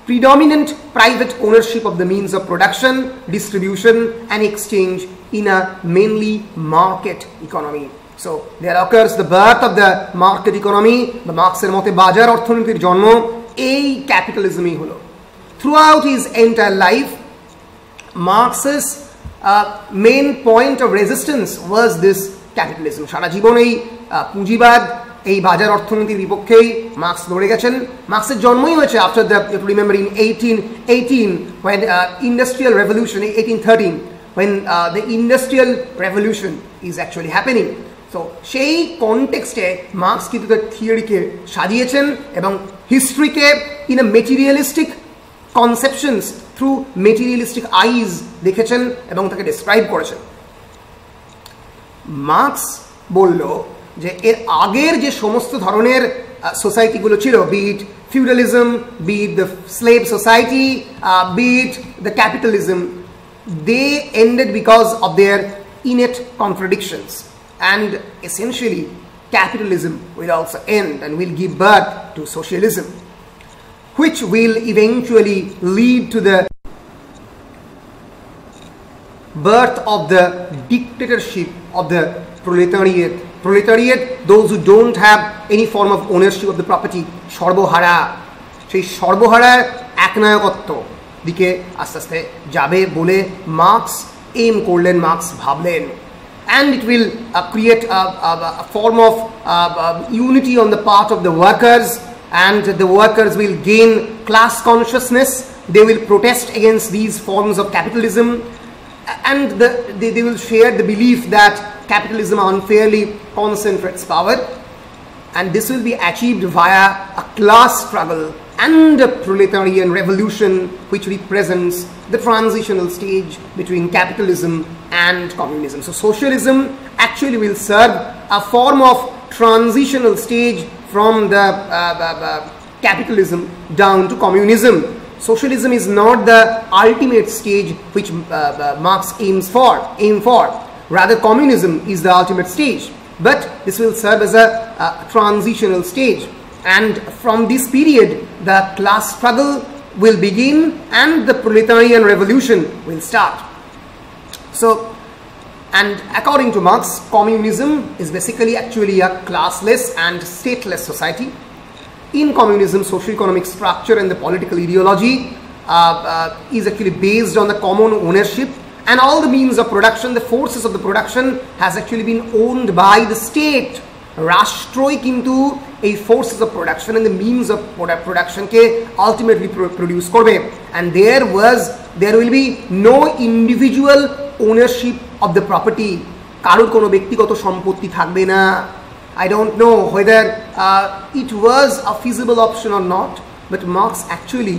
Predominant private ownership of the means of production, distribution and exchange in a mainly market economy. So there occurs the birth of the market economy, the Marx'ের মতে বাজার অর্থনীতির জন্ম এই ক্যাপিটালিজমই হলো। Throughout his entire life, Marx's main point of resistance was this capitalism. সারা জীবন এই পুঁজিবাদ, এই বাজার অর্থনীতির বিপক্ষেই মার্কস লড়ে গেছেন। মার্কসের জন্মই হয়েছে after the, you remember, in 1818 when industrial revolution, 1813 when the industrial revolution is actually happening. So সেই কনটেক্সটে মার্কস কিন্তু তার থিওরিকে সাজিয়েছেন এবং হিস্ট্রিকে in a materialistic conceptions through materialistic eyes দেখেছেন এবং তাকে ডেসক্রাইব করেছেন। মার্কস বলল যে এর আগের যে সমস্ত ধরনের সোসাইটিগুলো ছিল, be it feudalism, be it the slave society, be it the capitalism, they ended because of their innate contradictions, and essentially capitalism will also end and will give birth to socialism, which will eventually lead to the birth of the dictatorship of the proletariat. Proletariat, those who don't have any form of ownership of the property, সর্বহারা, সেই সর্বহারার একনায়কত্ব দিকে আস্তে আস্তে যাবে বলে marks M করলেন, marks ভাবলেন। And it will create a form of unity on the part of the workers, and the workers will gain class consciousness. They will protest against these forms of capitalism, and they will share the belief that capitalism unfairly concentrates power, and this will be achieved via a class struggle and a proletarian revolution which represents the transitional stage between capitalism and communism. So socialism actually will serve a form of transitional stage from the capitalism down to communism. Socialism is not the ultimate stage which Marx aims for. Rather, communism is the ultimate stage. But this will serve as a transitional stage. And from this period, the class struggle will begin and the proletarian revolution will start. So, and according to Marx, communism is basically actually a classless and stateless society. In communism, socio-economic structure and the political ideology is actually based on the common ownership, and all the means of production, the forces of the production has actually been owned by the state. রাষ্ট্রই কিন্তু এই forces of production and the means of production K ultimately produce করবে, and there will be no individual ownership of the property. কারোর কোনো ব্যক্তিগত সম্পত্তি থাকবে না। I don't know whether it was a feasible option or not, but Marx actually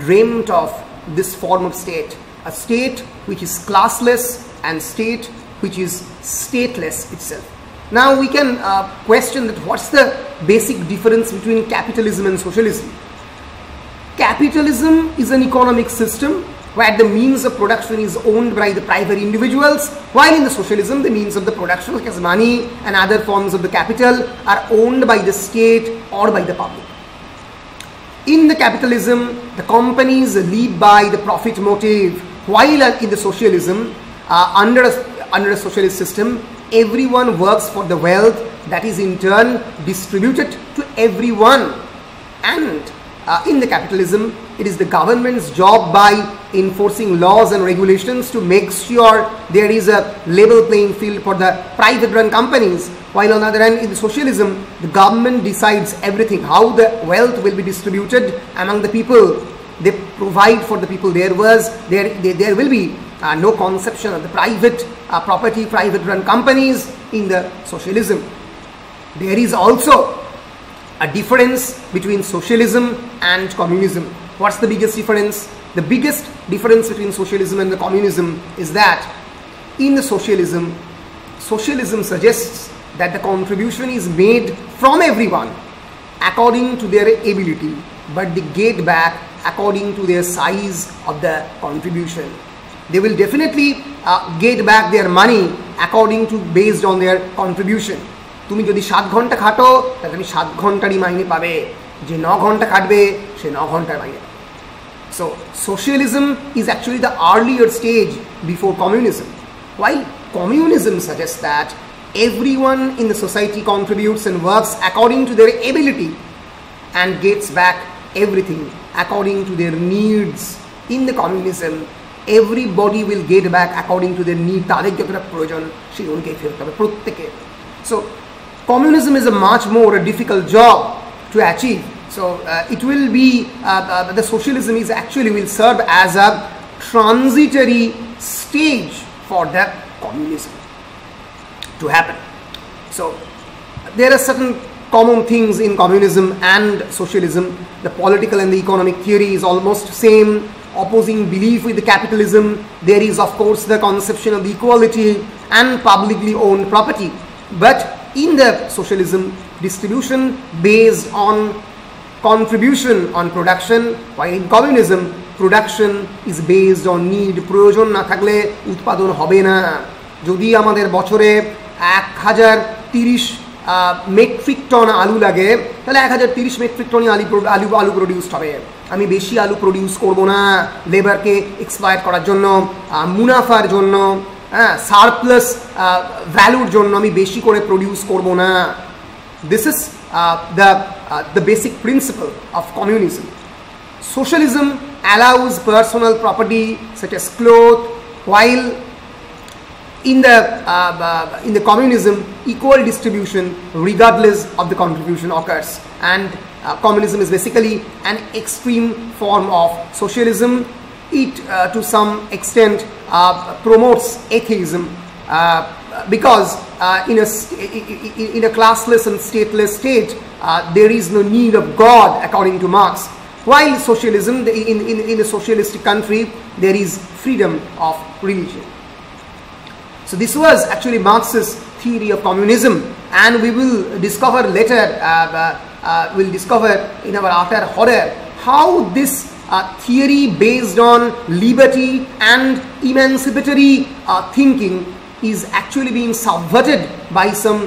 dreamt of this form of state, a state which is classless and state which is stateless itself. Now we can question that what's the basic difference between capitalism and socialism. Capitalism is an economic system where the means of production is owned by the private individuals, while in the socialism the means of the production, such as money and other forms of the capital, are owned by the state or by the public. In the capitalism, the companies live by the profit motive, while in the socialism, under a socialist system, everyone works for the wealth that is in turn distributed to everyone. And in the capitalism, it is the government's job by enforcing laws and regulations to make sure there is a level playing field for the private run companies, while on the other hand in the socialism, the government decides everything, how the wealth will be distributed among the people. They provide for the people. There will be no conception of the private property, private run companies in the socialism. There is also a difference between socialism and communism. What's the biggest difference? The biggest difference between socialism and the communism is that in the socialism suggests that the contribution is made from everyone according to their ability, but they get back according to their size of the contribution. They will definitely get back their money based on their contribution. তুমি যদি 7 ঘন্টা খাটো তাহলে তুমি 7 ঘন্টারই মাইনে পাবে, যে 9 ঘন্টা খাটবে সে 9 ঘন্টার মাইনে। So socialism is actually the earlier stage before communism, while communism suggests that everyone in the society contributes and works according to their ability and gets back everything according to their needs. In the communism, everybody will get back according to their need. তাদের যতটা প্রয়োজন সেই অনুযায়ী ফেরত হবে প্রত্যেকে। So communism is a much more difficult job to achieve. So it will be the socialism is actually will serve as a transitory stage for the communism to happen. So there are certain common things in communism and socialism. The political and the economic theory is almost same, opposing belief with the capitalism. There is of course the conception of the equality and publicly owned property, but in the socialism, distribution based on contribution on production, while in communism, production is based on need. প্রয়োজন না থাকলে উৎপাদন হবে না। যদি আমাদের বছরে 1030 metric ton আলু লাগে, তাহলে 1030 মেট্রিক টনই আলু প্রডিউসড হবে। আমি বেশি আলু প্রডিউস করব না লেবারকে এক্সপ্লয়েট করার জন্য, মুনাফার জন্য, সারপ্লাস ভ্যালুর জন্য আমি বেশি করে প্রডিউস করব না। This is the basic principle of communism. Socialism allows personal property such as clothes, while in the communism, equal distribution regardless of the contribution occurs. And communism is basically an extreme form of socialism. It to some extent promotes atheism, because in a classless and stateless state there is no need of God according to Marx, while socialism in a socialistic country there is freedom of religion. So this was actually Marx's theory of communism, and we will discover later, we'll discover in our utter horror how this theory based on liberty and emancipatory thinking is actually being subverted by some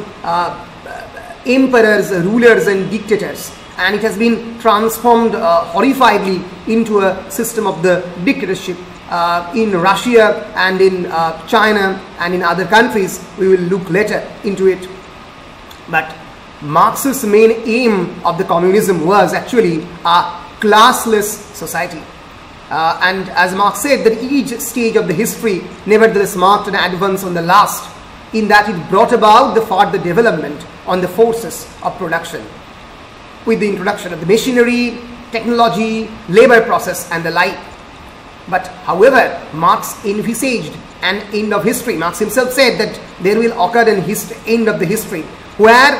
emperors, rulers and dictators, and it has been transformed horrifiedly into a system of the dictatorship in Russia and in China and in other countries. We will look later into it. But Marx's main aim of the communism was actually a classless society. And as Marx said, that each stage of the history nevertheless marked an advance on the last, in that it brought about the further development on the forces of production, with the introduction of the machinery, technology, labor process and the like. But however, Marx envisaged an end of history. Marx himself said that there will occur an end of the history where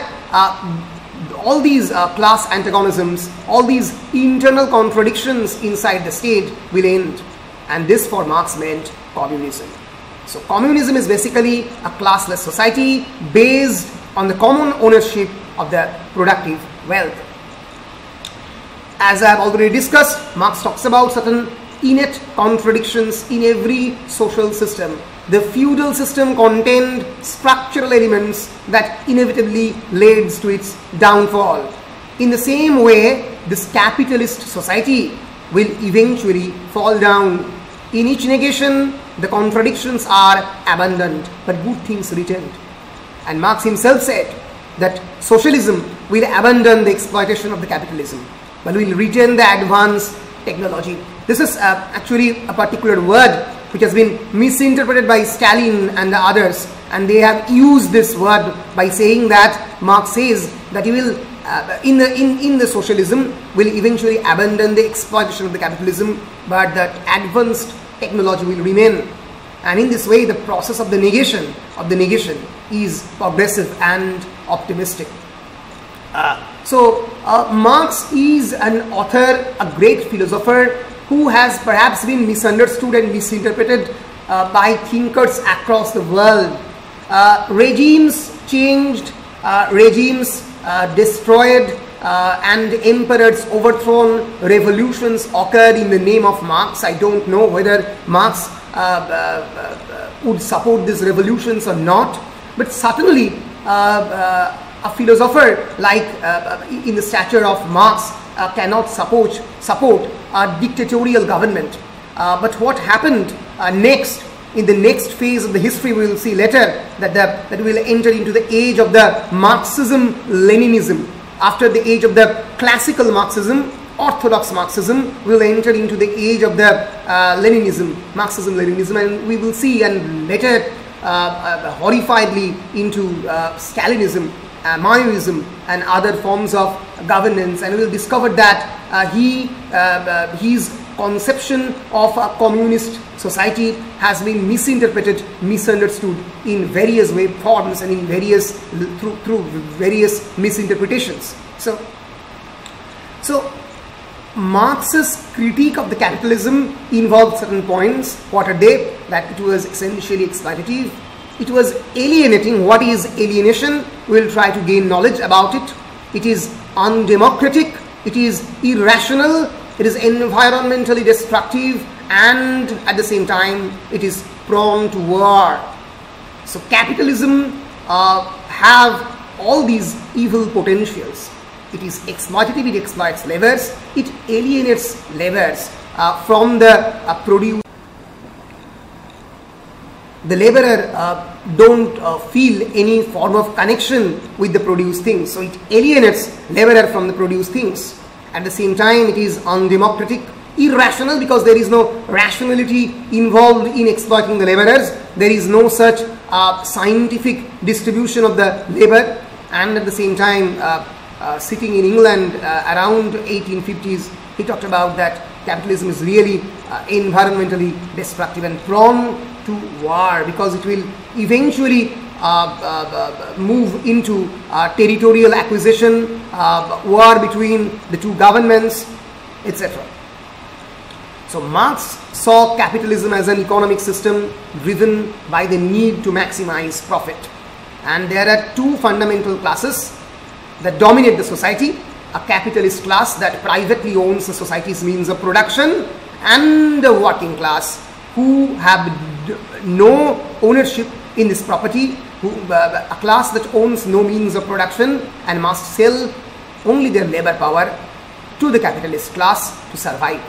all these class antagonisms, all these internal contradictions inside the state will end, and this for Marx meant communism. So communism is basically a classless society based on the common ownership of the productive wealth. As I have already discussed, Marx talks about certain innate contradictions in every social system. The feudal system contained structural elements that inevitably leads to its downfall. In the same way, this capitalist society will eventually fall down. In each negation, the contradictions are abandoned, but good things retained. And Marx himself said that socialism will abandon the exploitation of the capitalism, but will retain the advanced technology. This is actually a particular word which has been misinterpreted by Stalin and the others, and they have used this word by saying that Marx says that he will in the socialism will eventually abandon the exploitation of the capitalism, but that advanced technology will remain. And in this way, the process of the negation is progressive and optimistic. Marx is an author, a great philosopher who has perhaps been misunderstood and misinterpreted by thinkers across the world. Regimes changed, regimes destroyed, and emperors overthrown, revolutions occurred in the name of Marx. I don't know whether Marx would support these revolutions or not, but certainly a philosopher like in the stature of Marx cannot support a dictatorial government. But what happened next, in the next phase of the history, we will see later that we will enter into the age of the Marxism, Leninism. After the age of the classical Marxism, orthodox Marxism, we will enter into the age of the Leninism, Marxism, Leninism, and we will see and later horrifiedly into Stalinism, Maoism and other forms of governance, and we will discover that his conception of a communist society has been misinterpreted, misunderstood in various forms and in various through various misinterpretations. So Marx's critique of the capitalism involved certain points. What are they? That it was essentially exploitative. It was alienating. What is alienation? We will try to gain knowledge about it. It is undemocratic. It is irrational. It is environmentally destructive, and at the same time, it is prone to war. So capitalism have all these evil potentials. It is exploitative. It exploits laborers. It alienates laborers from the produce. The laborer don't feel any form of connection with the produced things, so it alienates laborer from the produced things. At the same time, it is undemocratic, irrational, because there is no rationality involved in exploiting the laborers. There is no such scientific distribution of the labor. And at the same time, sitting in England around 1850s, he talked about that capitalism is really environmentally destructive and prone to war, because it will eventually move into territorial acquisition, war between the two governments, etc. So Marx saw capitalism as an economic system driven by the need to maximize profit. And there are two fundamental classes that dominate the society: a capitalist class that privately owns the society's means of production, and a working class who have no ownership in this property, a class that owns no means of production and must sell only their labor power to the capitalist class to survive.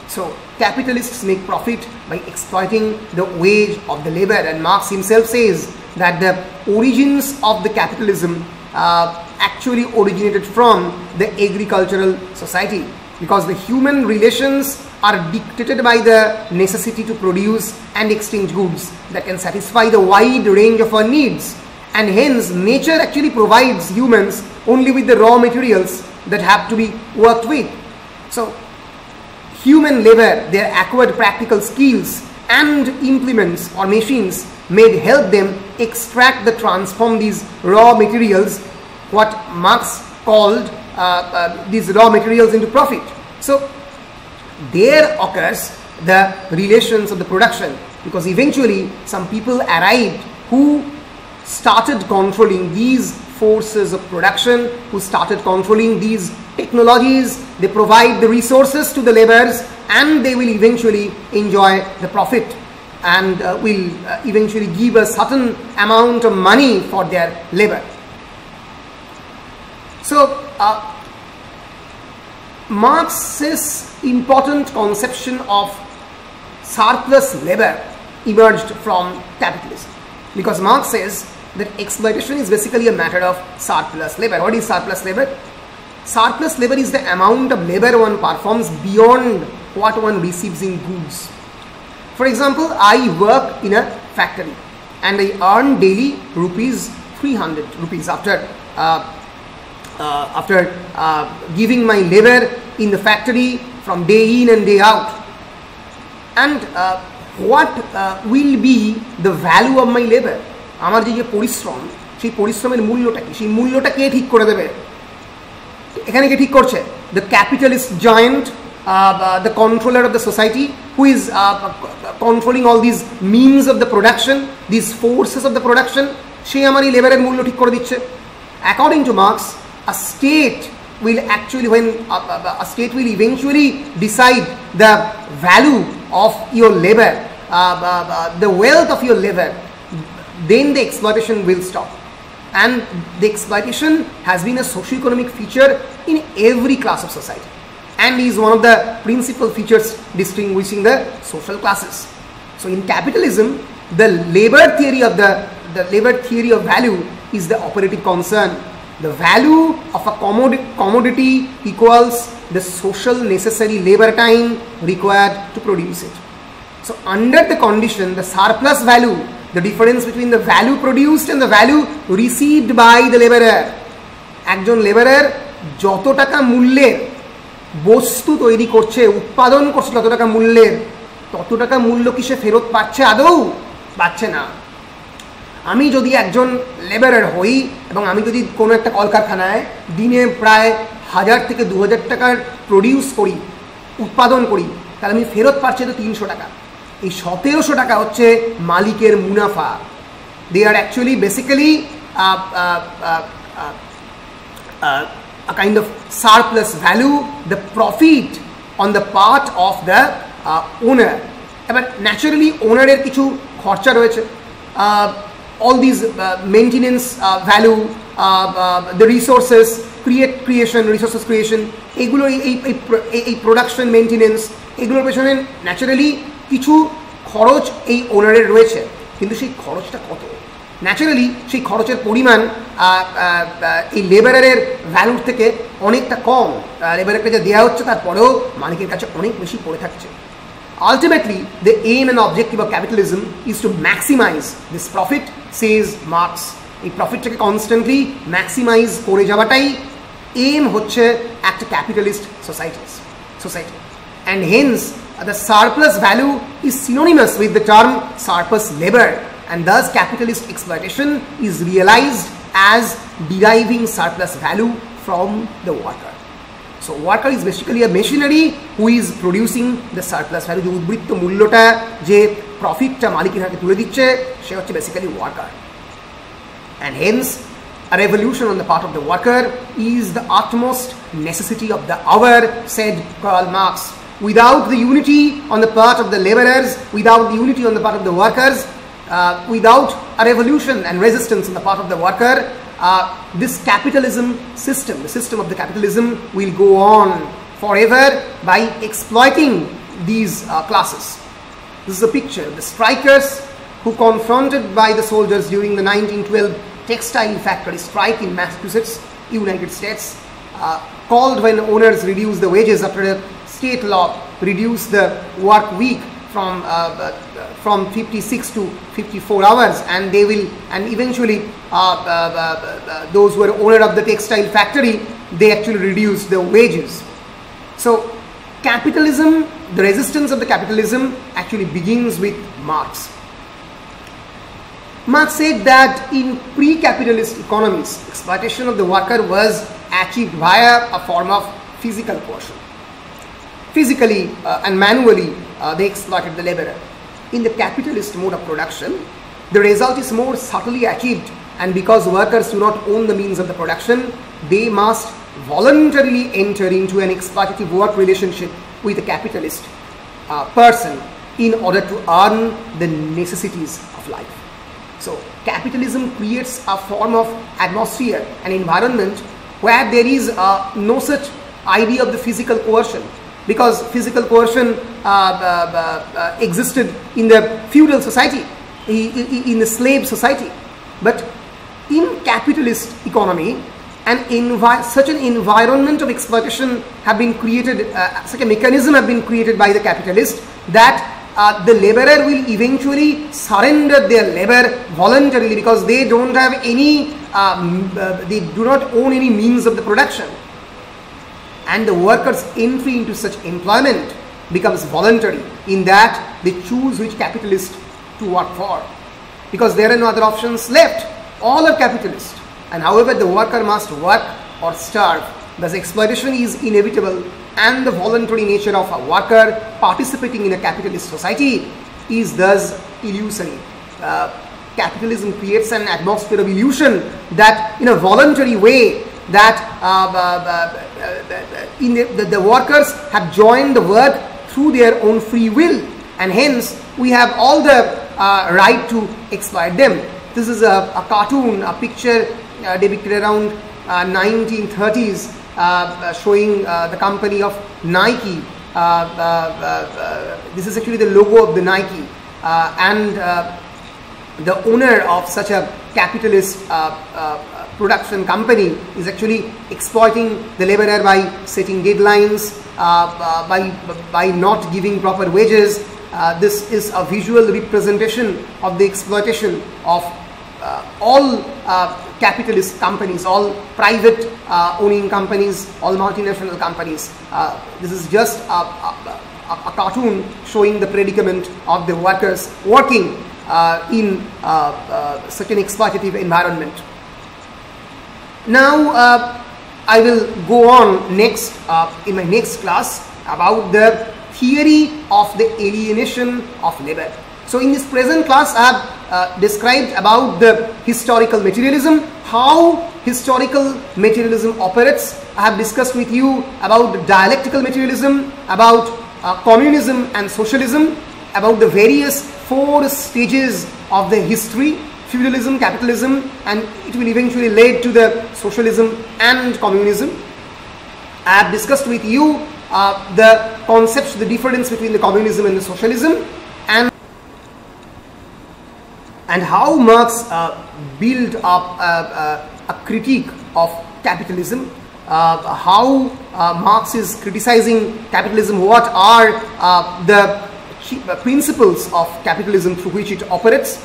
So capitalists make profit by exploiting the wage of the labor, and Marx himself says that the origins of the capitalism actually originated from the agricultural society, because the human relations are dictated by the necessity to produce and exchange goods that can satisfy the wide range of our needs, and hence nature actually provides humans only with the raw materials that have to be worked with. So human labor, their acquired practical skills and implements or machines may help them extract the transform these raw materials, what Marx called these raw materials, into profit. So there occurs the relations of the production. because eventually some people arrived who started controlling these forces of production, who started controlling these technologies. They provide the resources to the laborers, and they will eventually enjoy the profit, and will eventually give a certain amount of money for their labor. So Marx's important conception of surplus labor emerged from capitalism, because Marx says that exploitation is basically a matter of surplus labor. What is surplus labor? Surplus labor is the amount of labor one performs beyond what one receives in goods. For example, I work in a factory and I earn daily rupees 300 rupees after giving my labor in the factory from day in and day out. And what will be the value of my labor? আমার যে পরিশ্রম, সেই পরিশ্রমের মূল্যটা কি? সেই মূল্যটা কে ঠিক করে দেবে? এখানে কে ঠিক করছে? The capitalist giant, the controller of the society, who is controlling all these means of the production, these forces of the production, সে আমার এই লেবারের মূল্য ঠিক করে দিচ্ছে। According to Marx, a state will actually, when a state will eventually decide the value of your labor, the wealth of your labor, then the exploitation will stop. And the exploitation has been a socio-economic feature in every class of society, and is one of the principal features distinguishing the social classes. So in capitalism, the labor theory of the labor theory of value is the operative concern. The value of a commodity equals the social necessary labor time required to produce it. So under the condition, the surplus value, the difference between the value produced and the value received by the laborer, একজন labourer যত টাকা মূল্যের বস্তু তৈরি করছে, উৎপাদন করছে তত টাকা মূল্যের, তত টাকা মূল্য কি সে ফেরত পাচ্ছে? আদৌ পাচ্ছে না। আমি যদি একজন লেবারার হই এবং আমি যদি কোনো একটা কলকারখানায় দিনে প্রায় 1000 থেকে 2000 টাকার প্রডিউস করি, উৎপাদন করি, তাহলে আমি ফেরত পাচ্ছি তো 300 টাকা। এই 1700 টাকা হচ্ছে মালিকের মুনাফা। They are actually basically a kind of surplus value, the profit on the part of the owner. But naturally owner-এর কিছু খরচা রয়েছে, all these maintenance value, the resources resources creation, এগুলো এই প্রোডাকশন মেইনটেনেন্স, এগুলোর পেছনে ন্যাচারালি কিছু খরচ এই ওনারের রয়েছে, কিন্তু সেই খরচটা কত? ন্যাচারালি সেই খরচের পরিমাণ এই লেবারের ভ্যালুর থেকে অনেকটা কম। লেবারের কাছে দেওয়া হচ্ছে, তারপরেও মালিকের কাছে অনেক বেশি পড়ে থাকছে। Ultimately, the aim and objective of capitalism is to maximize this profit, says Marx. এই প্রফিটটাকে কনস্ট্যান্টলি ম্যাক্সিমাইজ করে যাওয়াটাই এম হচ্ছে একটা capitalist society, and hence the surplus value is synonymous with the term surplus labor, and thus capitalist exploitation is realized as deriving surplus value from the worker. So worker is basically a machinery who is producing the surplus value. যে উদ্বৃত্ত মূল্যটা, যে প্রফিটটা মালিকের হাতে তুলে দিচ্ছে, সে হচ্ছে basically worker. And hence a revolution on the part of the worker is the utmost necessity of the hour, said Karl Marx. Without the unity on the part of the laborers, without the unity on the part of the workers, without a revolution and resistance on the part of the worker, this capitalism system, the system of the capitalism, will go on forever by exploiting these classes. This is a picture of the strikers who, confronted by the soldiers during the 1912 textile factory strike in Massachusetts, United States, called when owners reduced the wages after a state law reduced the work week from 56 to 54 hours, and they will, and eventually those who were owner of the textile factory, they actually reduced the wages. So capitalism, the resistance of the capitalism actually begins with Marx. Marx said that in pre-capitalist economies, exploitation of the worker was achieved via a form of physical coercion. Physically and manually they exploited the laborer. in the capitalist mode of production, the result is more subtly achieved, and because workers do not own the means of the production, they must voluntarily enter into an exploitative work relationship with a capitalist person in order to earn the necessities of life. So capitalism creates a form of atmosphere, an environment where there is no such idea of the physical coercion, because physical coercion existed in the feudal society, in the slave society. But in capitalist economy, such an environment of exploitation have been created, such a mechanism have been created by the capitalist, that the laborer will eventually surrender their labor voluntarily, because they don't have any, they do not own any means of the production. And the workers' entry into such employment becomes voluntary, in that they choose which capitalist to work for, because there are no other options left. All are capitalist, and however the worker must work or starve. Thus exploitation is inevitable, and the voluntary nature of a worker participating in a capitalist society is thus illusory. Capitalism creates an atmosphere of illusion that in a voluntary way, that the workers have joined the work through their own free will, and hence we have all the right to exploit them. This is a cartoon, a picture depicted around 1930s, showing the company of Nike. This is actually the logo of the Nike, and the owner of such a capitalist production company is actually exploiting the laborer by setting deadlines, by not giving proper wages. This is a visual representation of the exploitation of all capitalist companies, all private owning companies, all multinational companies. This is just a cartoon showing the predicament of the workers working in such an exploitative environment. Now I will go on next in my next class about the theory of the alienation of labor. So in this present class I have described about the historical materialism, how historical materialism operates. I have discussed with you about the dialectical materialism, about communism and socialism, about the various 4 stages of the history: feudalism, capitalism, and it will eventually lead to the socialism and communism. I have discussed with you the concepts, the difference between the communism and the socialism, and how Marx built up a critique of capitalism, how Marx is criticizing capitalism, what are the principles of capitalism through which it operates.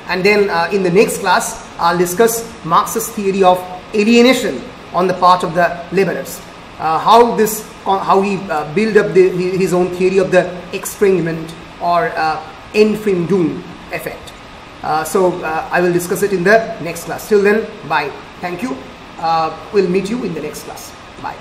And then in the next class I'll discuss Marx's theory of alienation on the part of the laborers, how he built up his own theory of the estrangement or Entfremdung effect. So I will discuss it in the next class. Till then, bye. Thank you. We'll meet you in the next class. Bye.